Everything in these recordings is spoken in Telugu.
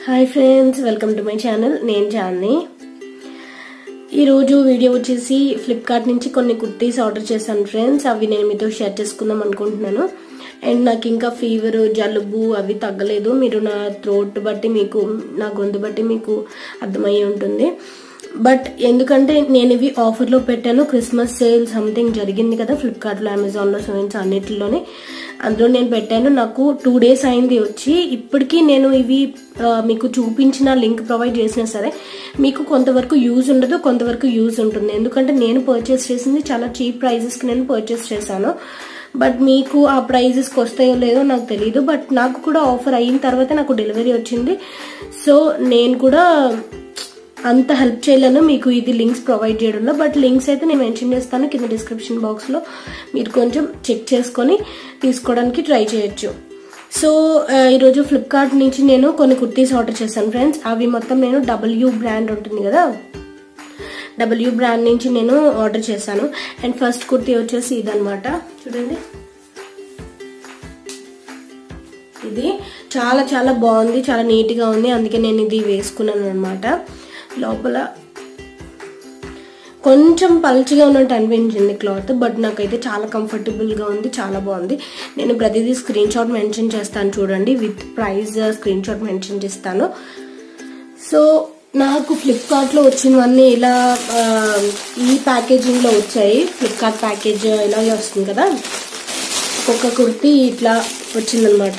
Hi friends, welcome to my channel. నేను చాందిని. ఈరోజు వీడియో వచ్చేసి ఫ్లిప్కార్ట్ నుంచి కొన్ని కుర్తీస్ ఆర్డర్ చేశాను ఫ్రెండ్స్. అవి నేను మీతో షేర్ చేసుకుందాం అనుకుంటున్నాను. అండ్ నాకు ఇంకా ఫీవర్, జలుబు అవి తగ్గలేదు. మీరు నా థ్రోట్ బట్టి మీకు, నా గొంతు బట్టి మీకు అర్థమయ్యి ఉంటుంది. బట్ ఎందుకంటే నేను ఇవి ఆఫర్లో పెట్టాను. క్రిస్మస్ సేల్ సంథింగ్ జరిగింది కదా ఫ్లిప్కార్ట్లో, అమెజాన్లో, సోయిన్స్ అన్నిటిలోనే. అందులో నేను పెట్టాను. నాకు 2 days అయింది వచ్చి. ఇప్పటికీ నేను ఇవి మీకు చూపించిన లింక్ ప్రొవైడ్ చేసినా సరే మీకు కొంతవరకు యూజ్ ఉండదు, కొంతవరకు యూజ్ ఉంటుంది. ఎందుకంటే నేను పర్చేస్ చేసింది చాలా చీప్ ప్రైజెస్కి నేను పర్చేస్ చేశాను. బట్ మీకు ఆ ప్రైజెస్కి వస్తాయో లేదో నాకు తెలీదు. బట్ నాకు కూడా ఆఫర్ అయిన తర్వాత నాకు డెలివరీ వచ్చింది. సో నేను కూడా అంత హెల్ప్ చేయలేను మీకు ఇది లింక్స్ ప్రొవైడ్ చేయడంలో. బట్ లింక్స్ అయితే నేను మెన్షన్ చేస్తాను కింద డిస్క్రిప్షన్ బాక్స్లో. మీరు కొంచెం చెక్ చేసుకొని తీసుకోవడానికి ట్రై చేయొచ్చు. సో ఈరోజు ఫ్లిప్కార్ట్ నుంచి నేను కొన్ని కుర్తీస్ ఆర్డర్ చేశాను ఫ్రెండ్స్. అవి మొత్తం నేను W బ్రాండ్ ఉంటుంది కదా, W బ్రాండ్ నుంచి నేను ఆర్డర్ చేశాను. అండ్ ఫస్ట్ కుర్తీ వచ్చేసి ఇదనమాట, చూడండి. ఇది చాలా చాలా బాగుంది, చాలా నీట్గా ఉంది. అందుకే నేను ఇది వేసుకున్నాను అనమాట. లోపల కొంచెం పల్చగా ఉన్నట్టు అనిపించింది క్లాత్, బట్ నాకైతే చాలా కంఫర్టబుల్గా ఉంది, చాలా బాగుంది. నేను ప్రతిదీ స్క్రీన్ షాట్ మెన్షన్ చేస్తాను చూడండి, with price screen shot mention చేస్తాను. సో నాకు ఫ్లిప్కార్ట్లో వచ్చినవన్నీ ఇలా ఈ ప్యాకేజింగ్లో వచ్చాయి. ఫ్లిప్కార్ట్ ప్యాకేజ్ ఇలాగే వస్తుంది కదా. ఒక్కొక్క కుర్తీ ఇట్లా వచ్చిందనమాట.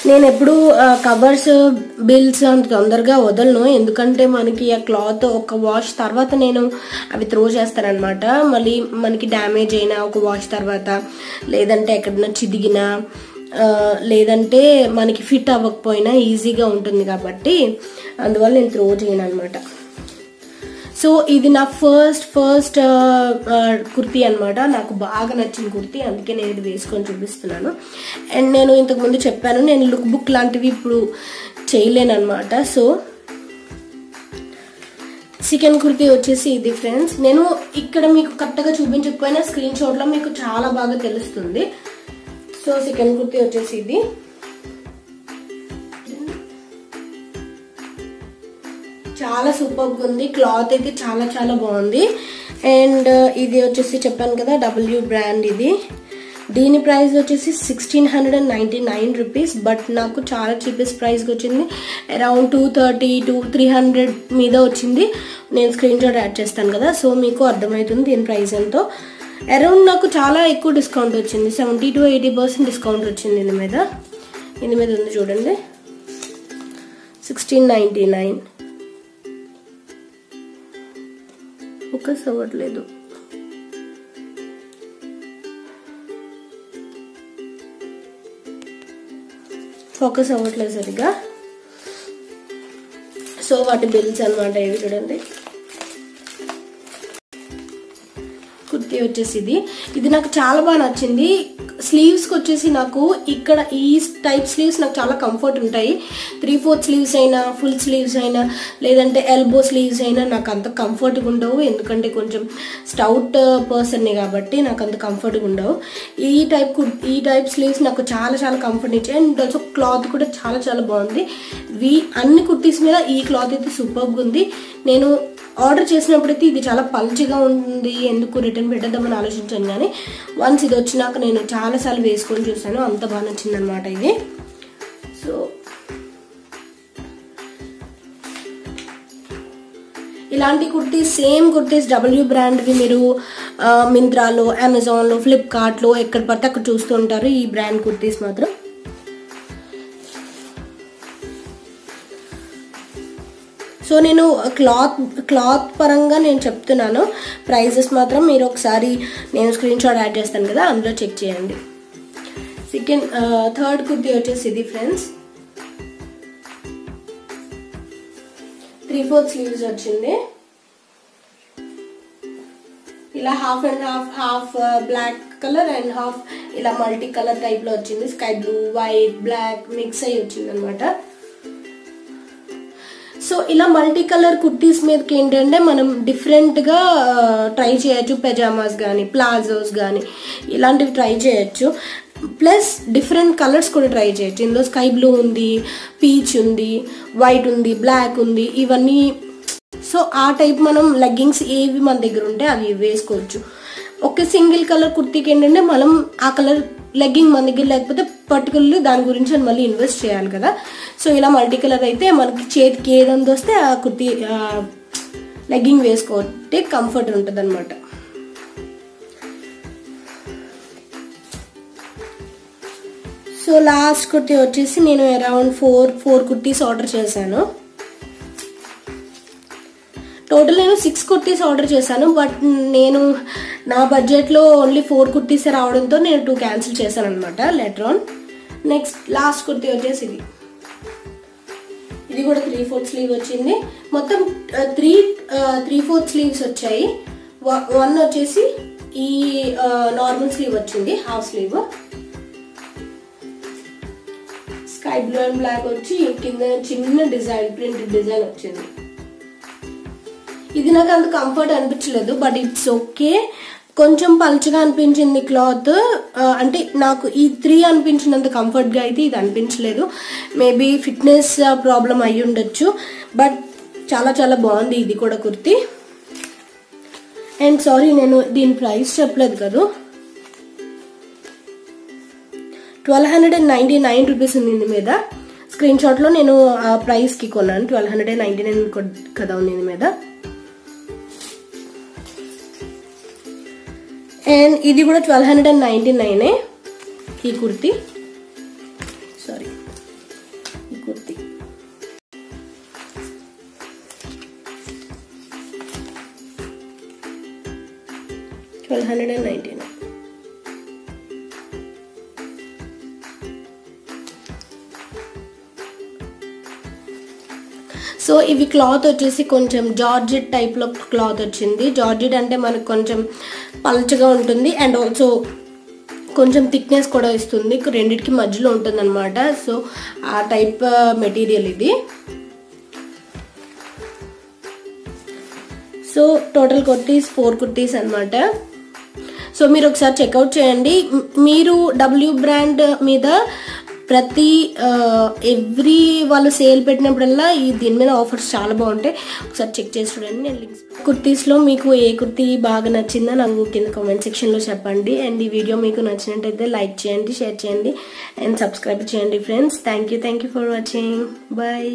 నేను ఎప్పుడు కవర్స్, బిల్స్ అంత తొందరగా వదలను. ఎందుకంటే మనకి ఆ క్లాత్ ఒక వాష్ తర్వాత నేను అవి త్రో చేస్తానమాట. మళ్ళీ మనకి డ్యామేజ్ అయినా ఒక వాష్ తర్వాత, లేదంటే ఎక్కడన్నా చిదిగినా, లేదంటే మనకి ఫిట్ అవ్వకపోయినా ఈజీగా ఉంటుంది కాబట్టి అందువల్ల నేను త్రో చేయను అనమాట. సో ఇది నా ఫస్ట్ కుర్తీ అనమాట. నాకు బాగా నచ్చిన కుర్తీ, అందుకే నేను ఇది వేసుకొని చూపిస్తున్నాను. అండ్ నేను ఇంతకుముందు చెప్పాను, నేను లుక్ బుక్ లాంటివి ఇప్పుడు చేయలేను అనమాట. సో సెకండ్ కుర్తీ వచ్చేసి ఇది ఫ్రెండ్స్. నేను ఇక్కడ మీకు కరెక్ట్గా చూపించకపోయినా స్క్రీన్ షాట్లో మీకు చాలా బాగా తెలుస్తుంది. సో సెకండ్ కుర్తీ వచ్చేసి ఇది. చాలా సూపర్గా ఉంది. క్లాత్ అయితే చాలా చాలా బాగుంది. అండ్ ఇది వచ్చేసి చెప్పాను కదా W బ్రాండ్. ఇది దీని ప్రైస్ వచ్చేసి 1699 రూపీస్. బట్ నాకు చాలా చీపెస్ట్ ప్రైస్కి వచ్చింది. అరౌండ్ 230 to 300 మీద వచ్చింది. నేను స్క్రీన్ షాట్ యాడ్ చేస్తాను కదా, సో మీకు అర్థమవుతుంది దీని ప్రైస్ ఎంతో. అరౌండ్ నాకు చాలా ఎక్కువ డిస్కౌంట్ వచ్చింది, 70 to 80% డిస్కౌంట్ వచ్చింది దీని మీద. దీని మీద ఉంది చూడండి, 1699. ఫోకస్ అవ్వట్లేదు. సరిగా. సో వాటి బిల్స్ అనమాట ఇవి చూడండి. కుర్తీ వచ్చేసి ఇది నాకు చాలా బాగా నచ్చింది. స్లీవ్స్కి వచ్చేసి నాకు ఇక్కడ ఈ టైప్ స్లీవ్స్ నాకు చాలా కంఫర్ట్ ఉంటాయి. 3/4 స్లీవ్స్ అయినా, ఫుల్ స్లీవ్స్ అయినా, లేదంటే ఎల్బో స్లీవ్స్ అయినా నాకు అంత కంఫర్ట్గా ఉండవు. ఎందుకంటే కొంచెం స్టౌట్ పర్సన్ని కాబట్టి నాకు అంత కంఫర్ట్గా ఉండవు. ఈ టైప్ స్లీవ్స్ నాకు చాలా చాలా కంఫర్ట్ ఇచ్చాయి. అండ్ ఆల్సో క్లాత్ కూడా చాలా చాలా బాగుంది. అన్ని కుర్తీస్ మీద ఈ క్లాత్ అయితే సూపర్గా ఉంది. నేను ఆర్డర్ చేసినప్పుడైతే ఇది చాలా పల్చగా ఉంది, ఎందుకు రిటర్న్ పెట్టేద్దామని ఆలోచించాను. కానీ వన్స్ ఇది వచ్చినాక నేను చాలాసార్లు వేసుకొని చూసాను, అంత బాగా నచ్చింది అనమాట ఇది. సో ఇలాంటి కుర్తీస్, సేమ్ కుర్తీస్ W బ్రాండ్వి మీరు మింత్రాలో, అమెజాన్లో, ఫ్లిప్కార్ట్లో ఎక్కడ పడితే అక్కడ చూస్తూ ఉంటారు. ఈ బ్రాండ్ కుర్తీస్ మాత్రం సో నేను క్లాత్ పరంగా నేను చెప్తున్నాను. ప్రైజెస్ మాత్రం మీరు ఒకసారి నేను స్క్రీన్ షాట్ యాడ్ చేస్తాను కదా, అందులో చెక్ చేయండి. థర్డ్ కుర్తీ వచ్చేసి ఇది ఫ్రెండ్స్. 3/4 స్లీవ్స్ వచ్చింది. ఇలా half and half black colour and half ఇలా మల్టీ కలర్ టైప్లో వచ్చింది. Sky blue, white, black mix అయ్యి వచ్చింది అనమాట. సో ఇలా మల్టీ కలర్ కుర్తీస్ మీదకి ఏంటంటే మనం డిఫరెంట్గా ట్రై చేయొచ్చు. పజామాస్ కానీ, ప్లాజోస్ కానీ ఇలాంటివి ట్రై చేయొచ్చు. ప్లస్ డిఫరెంట్ కలర్స్ కూడా ట్రై చేయొచ్చు. ఇందులో స్కై బ్లూ ఉంది, పీచ్ ఉంది, వైట్ ఉంది, బ్లాక్ ఉంది, ఇవన్నీ. సో ఆ టైప్ మనం లెగ్గింగ్స్ ఏవి మన దగ్గర ఉంటే అవి వేసుకోవచ్చు. ఒక సింగిల్ కలర్ కుర్తీకి ఏంటంటే మనం ఆ కలర్ లెగ్గింగ్ మన దగ్గర లేకపోతే పర్టికులర్లీ దాని గురించి అని మళ్ళీ ఇన్వెస్ట్ చేయాలి కదా. సో ఇలా మల్టీ కలర్ అయితే మనకి చేతికి ఏదంది వస్తే ఆ కుర్తీ లెగ్గింగ్ వేసుకోవటే కంఫర్ట్ ఉంటుంది అనమాట. సో లాస్ట్ కుర్తీ వచ్చేసి నేను అరౌండ్ ఫోర్ కుర్తీస్ ఆర్డర్ చేశాను. టోటల్ నేను 6 కుర్తీస్ ఆర్డర్ చేశాను. బట్ నేను నా బడ్జెట్లో ఓన్లీ 4 కుర్తీస్ రావడంతో నేను 2 క్యాన్సిల్ చేశాను అనమాట later on. Next last kurti వచ్చేసి ఇది కూడా 3/4 స్లీవ్ వచ్చింది. మొత్తం 3/4 స్లీవ్స్ వచ్చాయి. 1 వచ్చేసి ఈ నార్మల్ స్లీవ్ వచ్చింది, half sleeve. Sky blue and black వచ్చి కింద చిన్న డిజైన్, ప్రింటెడ్ డిజైన్ వచ్చింది. ఇది నాకు అంత కంఫర్ట్ అనిపించలేదు, బట్ ఇట్స్ ఓకే. కొంచెం పల్చగా అనిపించింది క్లాత్. అంటే నాకు ఈ 3 అనిపించినంత కంఫర్ట్గా అయితే ఇది అనిపించలేదు. మేబీ ఫిట్నెస్ ప్రాబ్లం అయి ఉండొచ్చు, బట్ చాలా చాలా బాగుంది ఇది కూడా కుర్తీ. అండ్ సారీ, నేను దీని ప్రైస్ చెప్పలేదు కదా. 1299 రూపీస్ ఉంది దీని మీద. స్క్రీన్ షాట్లో నేను ఆ ప్రైస్కి కొన్నాను. 1299 కదా ఉంది దీని మీద. అండ్ ఇది కూడా 1299 ఈ కుర్తీ. సారీ, ఈ కుర్తీ $1299. సో ఇవి క్లాత్ వచ్చేసి కొంచెం జార్జెట్ టైప్లో క్లాత్ వచ్చింది. జార్జెట్ అంటే మనకు కొంచెం పల్చగా ఉంటుంది అండ్ ఆల్సో కొంచెం థిక్నెస్ కూడా ఇస్తుంది. రెండిటికి మధ్యలో ఉంటుంది అనమాట. సో ఆ టైప్ మెటీరియల్ ఇది. సో టోటల్ కుర్తీస్ 4 కుర్తీస్ అనమాట. సో మీరు ఒకసారి చెక్అవుట్ చేయండి. మీరు W బ్రాండ్ మీద ప్రతి ఎవ్రీ వాళ్ళు సేల్ పెట్టినప్పుడల్లా దీని మీద ఆఫర్స్ చాలా బాగుంటాయి. ఒకసారి చెక్ చేసి చూడండి. నేను లింక్స్ కుర్తీస్లో మీకు ఏ కుర్తీ బాగా నచ్చిందో నాకు కింద కామెంట్ సెక్షన్లో చెప్పండి. అండ్ ఈ వీడియో మీకు నచ్చినట్టయితే లైక్ చేయండి, షేర్ చేయండి అండ్ సబ్స్క్రైబ్ చేయండి friends. Thank you for watching. Bye.